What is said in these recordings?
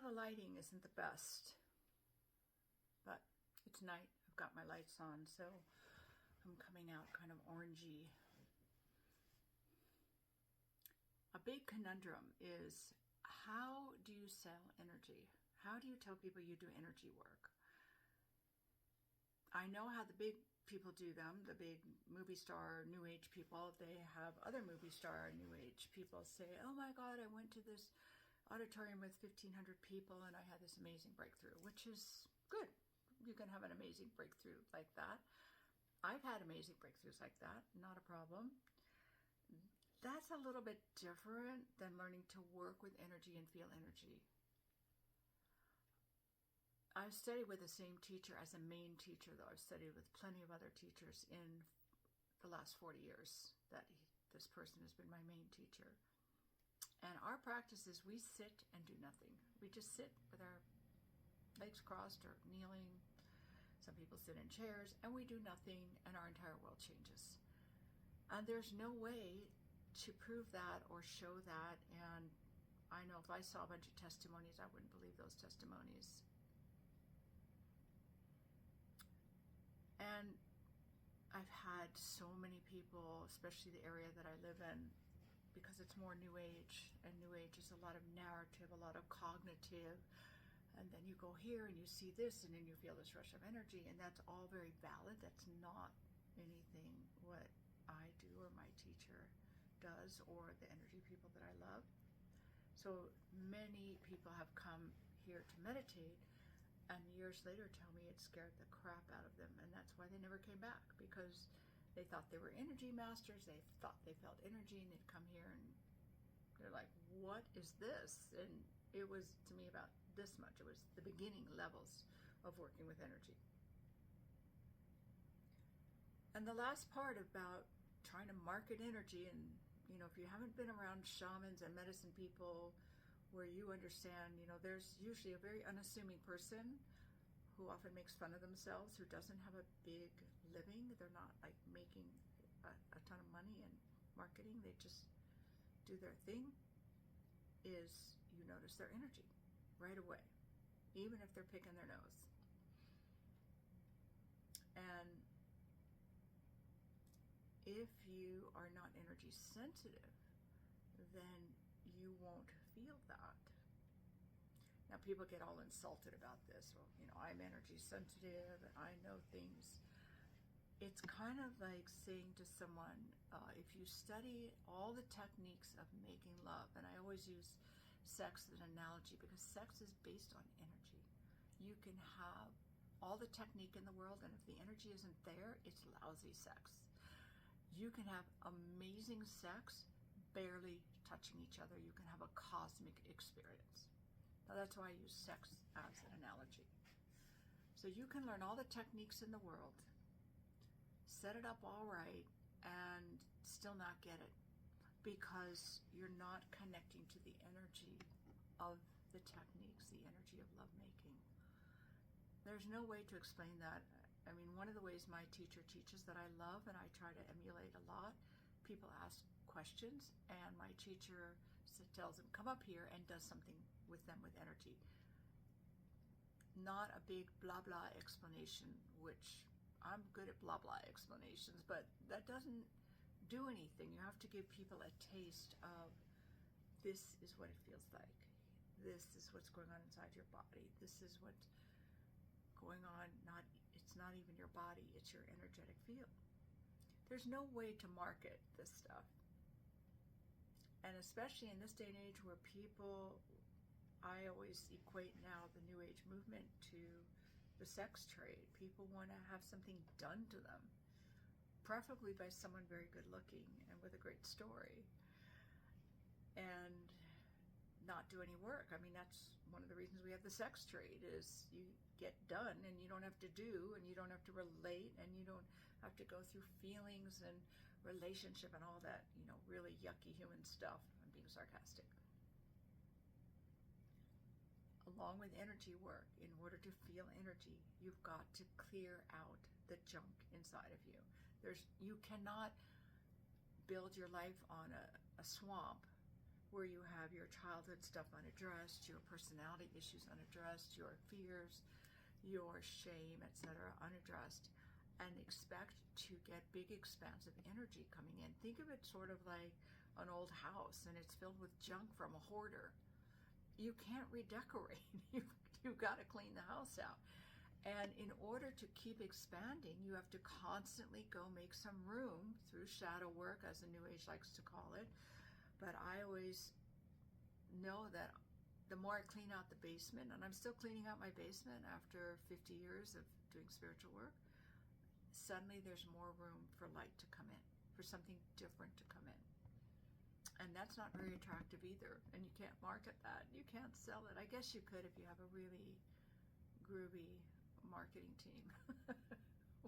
the lighting isn't the best, but it's night. I've got my lights on, so I'm coming out kind of orangey. A big conundrum is, how do you sell energy? How do you tell people you do energy work? I know how the big people do them, the big movie star, new age people. They have other movie star, new age people say, oh my God, I went to this auditorium with 1,500 people and I had this amazing breakthrough, which is good. You can have an amazing breakthrough like that. I've had amazing breakthroughs like that, not a problem. That's a little bit different than learning to work with energy and feel energy. I've studied with the same teacher as a main teacher, though. I've studied with plenty of other teachers in the last 40 years that this person has been my main teacher. And our practice is we sit and do nothing. We just sit with our legs crossed or kneeling. Some people sit in chairs and we do nothing and our entire world changes. And there's no way to prove that or show that. And I know if I saw a bunch of testimonies, I wouldn't believe those testimonies. And I've had so many people, especially the area that I live in, because it's more New Age, and New Age is a lot of narrative, a lot of cognitive, and then you go here and you see this and then you feel this rush of energy, and that's all very valid. That's not anything what I do or my teacher does or the energy people that I love. So many people have come here to meditate and years later tell me it scared the crap out of them, and that's why they never came back, because they thought they were energy masters, they thought they felt energy, and they'd come here and they're like, what is this? And it was, to me, about this much. It was the beginning levels of working with energy. And the last part about trying to market energy, and if you haven't been around shamans and medicine people where you understand, there's usually a very unassuming person who often makes fun of themselves, who doesn't have a big living. They're not like making a ton of money in marketing. They just do their thing. Is you notice their energy right away, even if they're picking their nose. And if you are not energy sensitive, then you won't feel that. Now people get all insulted about this. Well, I'm energy sensitive and I know things. It's kind of like saying to someone, if you study all the techniques of making love, and I always use sex as an analogy because sex is based on energy. You can have all the technique in the world, and if the energy isn't there, it's lousy sex. You can have amazing sex, barely touching each other. You can have a cosmic experience. Now that's why I use sex as an analogy. So you can learn all the techniques in the world, set it up all right, and still not get it because you're not connecting to the energy of the techniques, the energy of lovemaking. There's no way to explain that. I mean, one of the ways my teacher teaches that I love and I try to emulate a lot, people ask questions and my teacher tells them, come up here, and does something with them with energy. Not a big blah blah explanation, which I'm good at blah blah explanations, but that doesn't do anything. You have to give people a taste of, this is what it feels like. This is what's going on inside your body. This is what's going on. It's not even your body, it's your energetic field. There's no way to market this stuff. And especially in this day and age where people, I always equate now the New Age movement to the sex trade. People want to have something done to them, preferably by someone very good looking and with a great story, and not do any work. I mean, that's one of the reasons we have the sex trade, is you get done and you don't have to do, and you don't have to relate, and you don't have to go through feelings and relationship and all that, really yucky human stuff. I'm being sarcastic. Along with energy work, in order to feel energy, you've got to clear out the junk inside of you. You cannot build your life on a swamp where you have your childhood stuff unaddressed, your personality issues unaddressed, your fears, your shame, etc. unaddressed, and expect to get big expansive energy coming in. Think of it sort of like an old house and it's filled with junk from a hoarder. You can't redecorate. You've got to clean the house out. And in order to keep expanding, you have to constantly go make some room through shadow work, as the New Age likes to call it. But I always know that the more I clean out the basement, and I'm still cleaning out my basement after 50 years of doing spiritual work, suddenly there's more room for light to come in, for something different to come in. And that's not very attractive either. And you can't market that. You can't sell it. I guess you could if you have a really groovy marketing team,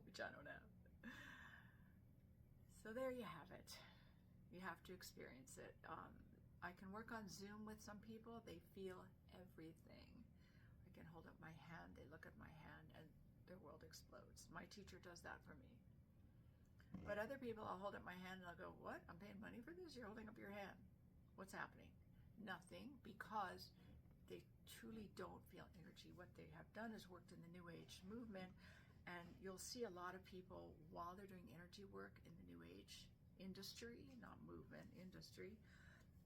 which I don't have. So there you have it. You have to experience it. I can work on Zoom with some people. They feel everything. I can hold up my hand. They look at my hand and their world explodes. My teacher does that for me. But other people, I'll hold up my hand and I'll go, what? I'm paying money for this? You're holding up your hand. What's happening? Nothing, because they truly don't feel energy. What they have done is worked in the New Age movement, and you'll see a lot of people while they're doing energy work in the New Age industry, not movement, industry,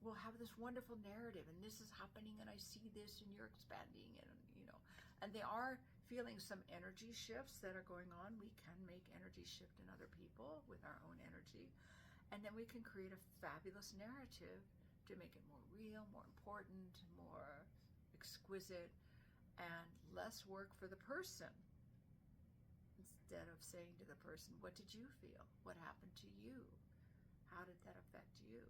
will have this wonderful narrative, and this is happening, and I see this, and you're expanding, and they are feeling some energy shifts that are going on. We can make energy shift in other people with our own energy, and then we can create a fabulous narrative to make it more real, more important, more exquisite, and less work for the person. Instead of saying to the person, what did you feel? What happened to you? How did that affect you?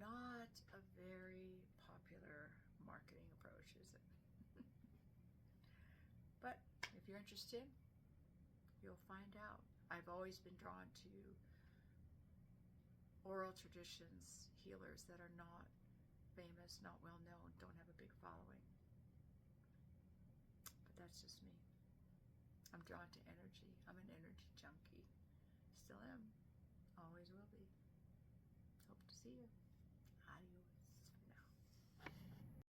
Not a very popular marketing approach, is it? But if you're interested, you'll find out. I've always been drawn to oral traditions, healers that are not famous, not well known, don't have a big following. But that's just me. I'm drawn to energy. I'm an energy junkie. Still am. Always will be. Hope to see you.